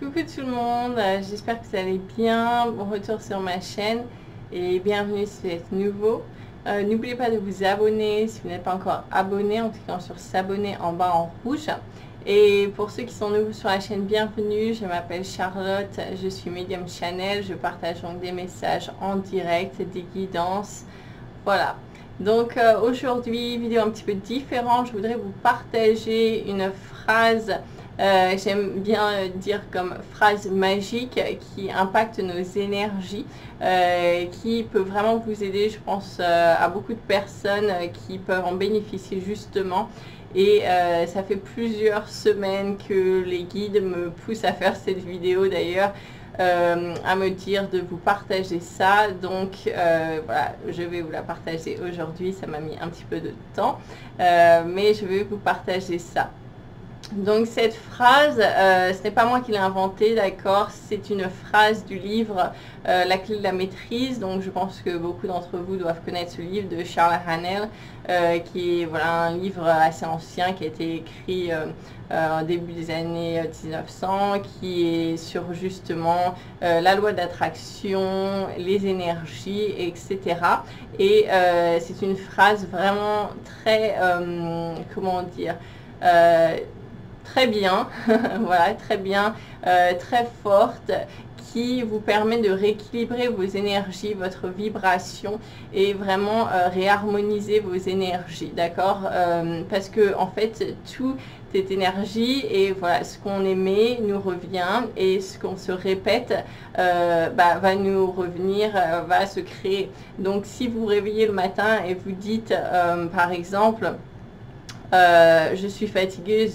Coucou tout le monde, j'espère que vous allez bien. Bon retour sur ma chaîne et bienvenue si vous êtes nouveau. N'oubliez pas de vous abonner si vous n'êtes pas encore abonné en cliquant sur s'abonner en bas en rouge. Et pour ceux qui sont nouveaux sur la chaîne, bienvenue. Je m'appelle Charlotte, je suis Medium Channel. Je partage donc des messages en direct, des guidances. Voilà. Donc aujourd'hui, vidéo un petit peu différente. Je voudrais vous partager une phrase. J'aime bien dire comme phrase magique qui impacte nos énergies, qui peut vraiment vous aider, je pense, à beaucoup de personnes qui peuvent en bénéficier justement. Et ça fait plusieurs semaines que les guides me poussent à faire cette vidéo d'ailleurs. À me dire de vous partager ça, donc voilà, je vais vous la partager aujourd'hui. Ça m'a mis un petit peu de temps, mais je vais vous partager ça. Donc cette phrase, ce n'est pas moi qui l'ai inventée, d'accord, c'est une phrase du livre La clé de la maîtrise. Donc je pense que beaucoup d'entre vous doivent connaître ce livre de Charles Haanel, qui est voilà, un livre assez ancien qui a été écrit au début des années 1900, qui est sur justement la loi d'attraction, les énergies, etc. Et c'est une phrase vraiment très, comment dire, très bien, voilà, très bien, très forte, qui vous permet de rééquilibrer vos énergies, votre vibration et vraiment réharmoniser vos énergies, d'accord, parce que en fait tout est énergie et voilà, ce qu'on émet nous revient et ce qu'on se répète va nous revenir, va se créer. Donc si vous vous réveillez le matin et vous dites par exemple je suis fatiguée,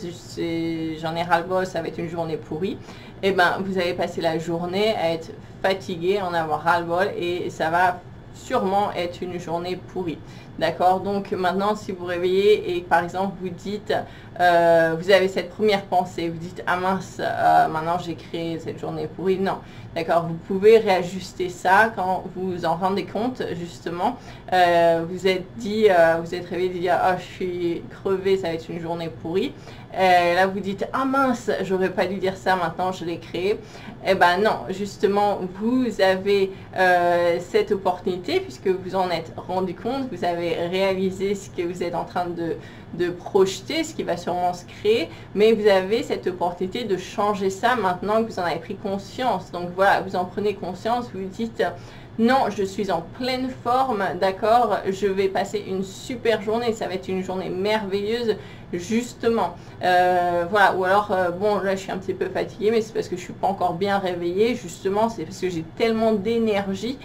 j'en ai ras-le-bol, ça va être une journée pourrie, et ben vous allez passer la journée à être fatigué, en avoir ras-le-bol et ça va sûrement être une journée pourrie. D'accord? Donc maintenant, si vous réveillez et par exemple vous dites, vous avez cette première pensée, vous dites ah mince, maintenant j'ai créé cette journée pourrie. Non, d'accord? Vous pouvez réajuster ça quand vous vous en rendez compte justement. Vous êtes dit, vous êtes réveillé de dire ah je suis crevé, ça va être une journée pourrie. Là vous dites ah mince, j'aurais pas dû dire ça, maintenant je l'ai créé. Eh ben non, justement vous avez cette opportunité puisque vous en êtes rendu compte, vous avez réalisé ce que vous êtes en train de projeter, ce qui va sûrement se créer, mais vous avez cette opportunité de changer ça maintenant que vous en avez pris conscience. Donc voilà, vous en prenez conscience, vous dites non, je suis en pleine forme, d'accord, je vais passer une super journée, ça va être une journée merveilleuse, justement. Voilà, ou alors, bon, là, je suis un petit peu fatiguée, mais c'est parce que je suis pas encore bien réveillée, justement, c'est parce que j'ai tellement d'énergie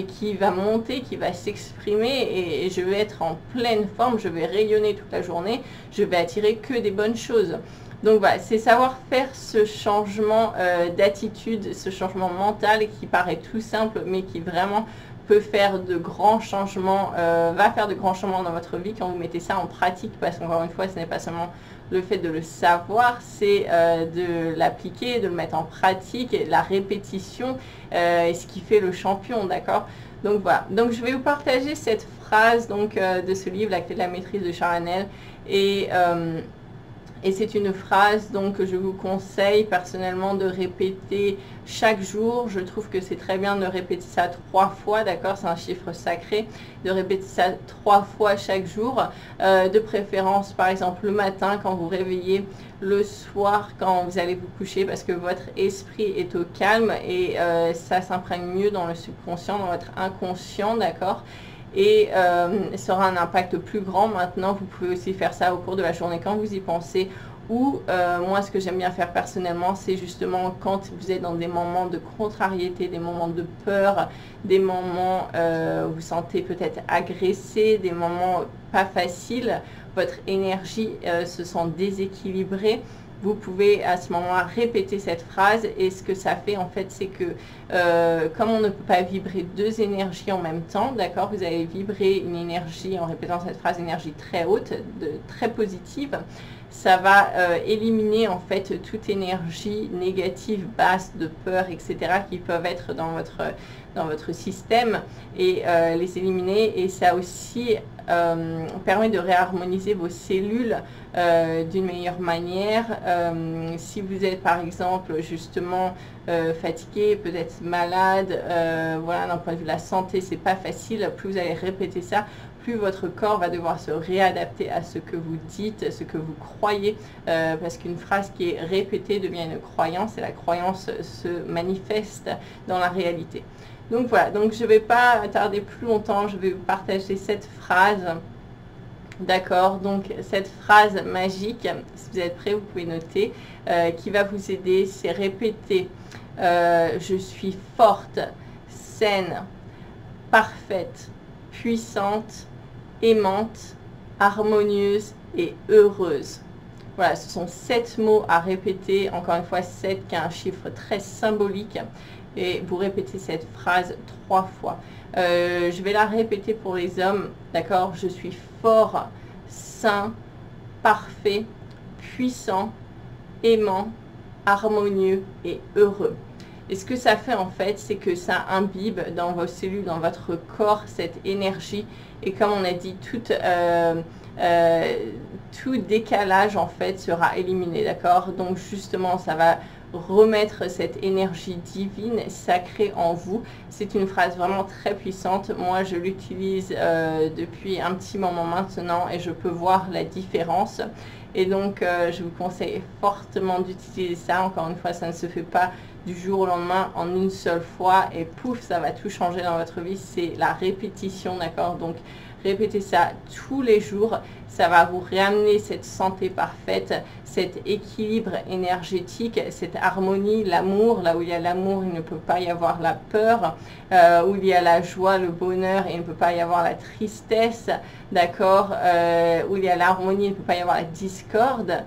qui va monter, qui va s'exprimer, et je vais être en pleine forme, je vais rayonner toute la journée, je vais attirer que des bonnes choses. Donc voilà, c'est savoir faire ce changement d'attitude, ce changement mental qui paraît tout simple, mais qui vraiment peut faire de grands changements, va faire de grands changements dans votre vie quand vous mettez ça en pratique, parce qu'encore une fois, ce n'est pas seulement le fait de le savoir, c'est de l'appliquer, de le mettre en pratique, la répétition, est ce qui fait le champion, d'accord? Donc voilà, donc je vais vous partager cette phrase donc, de ce livre, La clé de la maîtrise de Charles Haanel, et c'est une phrase donc que je vous conseille personnellement de répéter chaque jour. Je trouve que c'est très bien de répéter ça 3 fois, d'accord, c'est un chiffre sacré, de répéter ça 3 fois chaque jour, de préférence par exemple le matin quand vous réveillez, le soir quand vous allez vous coucher, parce que votre esprit est au calme et ça s'imprègne mieux dans le subconscient, dans votre inconscient, d'accord, et ça aura un impact plus grand. Maintenant, vous pouvez aussi faire ça au cours de la journée quand vous y pensez, ou moi ce que j'aime bien faire personnellement, c'est justement quand vous êtes dans des moments de contrariété, des moments de peur, des moments où vous sentez peut-être agressé, des moments pas faciles, votre énergie se sent déséquilibrée. Vous pouvez à ce moment-là répéter cette phrase, et ce que ça fait en fait, c'est que comme on ne peut pas vibrer deux énergies en même temps, d'accord, vous allez vibrer une énergie en répétant cette phrase, énergie très haute, très positive, ça va éliminer en fait toute énergie négative, basse, de peur, etc. qui peuvent être dans votre système et les éliminer. Et ça aussi permet de réharmoniser vos cellules d'une meilleure manière. Si vous êtes par exemple justement fatigué, peut-être malade, voilà, d'un point de vue de la santé, c'est pas facile. Plus vous allez répéter ça, plus votre corps va devoir se réadapter à ce que vous dites, ce que vous croyez, parce qu'une phrase qui est répétée devient une croyance et la croyance se manifeste dans la réalité. Donc voilà, donc je ne vais pas tarder plus longtemps, je vais vous partager cette phrase. D'accord, donc cette phrase magique, si vous êtes prêts, vous pouvez noter, qui va vous aider, c'est répéter je suis forte, saine, parfaite, puissante, aimante, harmonieuse et heureuse. Voilà, ce sont 7 mots à répéter. Encore une fois, 7 qui est un chiffre très symbolique. Et vous répétez cette phrase 3 fois. Je vais la répéter pour les hommes. D'accord? Je suis fort, sain, parfait, puissant, aimant, harmonieux et heureux. Et ce que ça fait en fait, c'est que ça imbibe dans vos cellules, dans votre corps, cette énergie. Et comme on a dit, tout décalage en fait sera éliminé, d'accord? Donc justement, ça va remettre cette énergie divine, sacrée en vous. C'est une phrase vraiment très puissante. Moi, je l'utilise depuis un petit moment maintenant et je peux voir la différence. Et donc, je vous conseille fortement d'utiliser ça. Encore une fois, ça ne se fait pas du jour au lendemain en une seule fois et pouf, ça va tout changer dans votre vie. C'est la répétition, d'accord? Donc, répétez ça tous les jours. Ça va vous réamener cette santé parfaite, cet équilibre énergétique, cette harmonie, l'amour. Là où il y a l'amour, il ne peut pas y avoir la peur. Où il y a la joie, le bonheur, il ne peut pas y avoir la tristesse. D'accord, où il y a l'harmonie, il ne peut pas y avoir la discorde,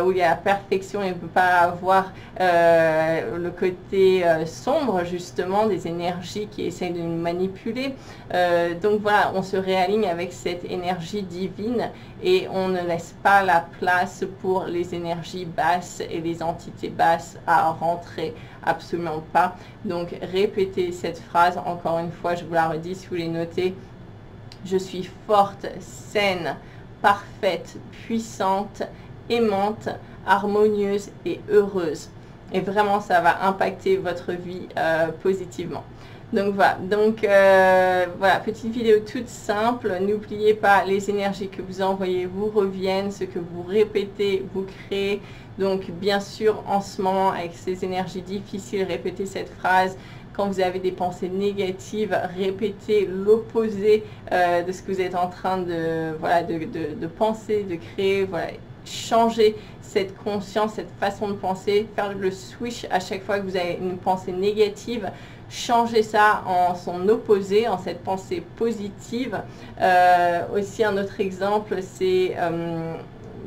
où il y a la perfection, il ne peut pas avoir le côté sombre, justement, des énergies qui essayent de nous manipuler. Donc voilà, on se réaligne avec cette énergie divine et on ne laisse pas la place pour les énergies basses et les entités basses à rentrer, absolument pas. Donc répétez cette phrase, encore une fois, je vous la redis si vous les notez. Je suis forte, saine, parfaite, puissante, aimante, harmonieuse et heureuse. Et vraiment, ça va impacter votre vie positivement. Donc voilà, voilà, petite vidéo toute simple. N'oubliez pas, les énergies que vous envoyez vous reviennent, ce que vous répétez, vous créez. Donc bien sûr, en ce moment, avec ces énergies difficiles, répétez cette phrase. Quand vous avez des pensées négatives, répétez l'opposé de ce que vous êtes en train de, voilà, de penser, de créer. Voilà. Changer cette conscience, cette façon de penser, faire le switch à chaque fois que vous avez une pensée négative. Changer ça en son opposé, en cette pensée positive. Aussi un autre exemple, c'est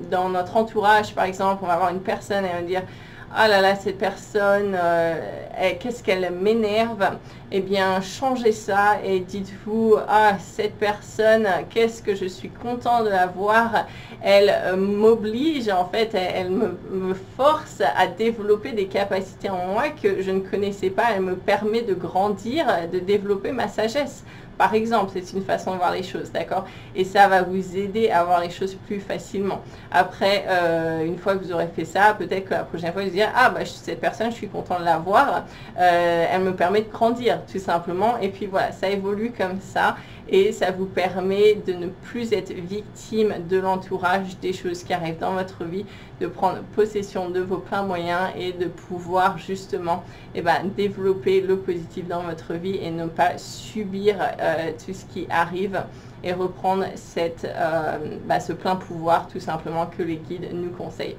dans notre entourage, par exemple, on va avoir une personne et on va dire ah là là, cette personne, qu'est-ce qu'elle m'énerve. Eh bien, changez ça et dites-vous, ah, cette personne, qu'est-ce que je suis content de la voir. Elle m'oblige, en fait, elle me force à développer des capacités en moi que je ne connaissais pas. Elle me permet de grandir, de développer ma sagesse. Par exemple, c'est une façon de voir les choses, d'accord? Et ça va vous aider à voir les choses plus facilement. Après, une fois que vous aurez fait ça, peut-être que la prochaine fois, vous direz, ah, bah, cette personne, je suis content de la voir. Elle me permet de grandir, tout simplement. Et puis voilà, ça évolue comme ça. Et ça vous permet de ne plus être victime de l'entourage, des choses qui arrivent dans votre vie, de prendre possession de vos pleins moyens et de pouvoir justement développer le positif dans votre vie et ne pas subir tout ce qui arrive et reprendre ce plein pouvoir tout simplement que les guides nous conseillent.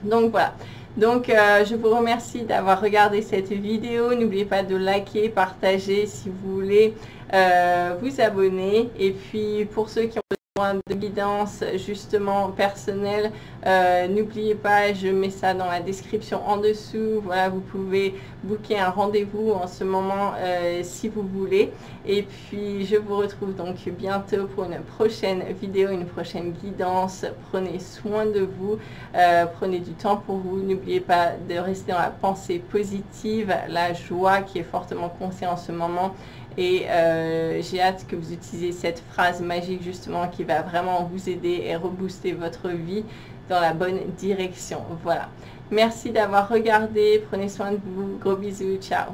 Donc voilà. Donc je vous remercie d'avoir regardé cette vidéo. N'oubliez pas de liker, partager si vous voulez, vous abonner. Et puis pour ceux qui ont de guidance justement personnelle, n'oubliez pas, je mets ça dans la description en dessous. Voilà, vous pouvez booker un rendez-vous en ce moment si vous voulez. Et puis je vous retrouve donc bientôt pour une prochaine vidéo, une prochaine guidance. Prenez soin de vous, prenez du temps pour vous. N'oubliez pas de rester dans la pensée positive, la joie qui est fortement consciente en ce moment. Et j'ai hâte que vous utilisiez cette phrase magique justement qui va vraiment vous aider et rebooster votre vie dans la bonne direction. Voilà. Merci d'avoir regardé. Prenez soin de vous. Gros bisous. Ciao.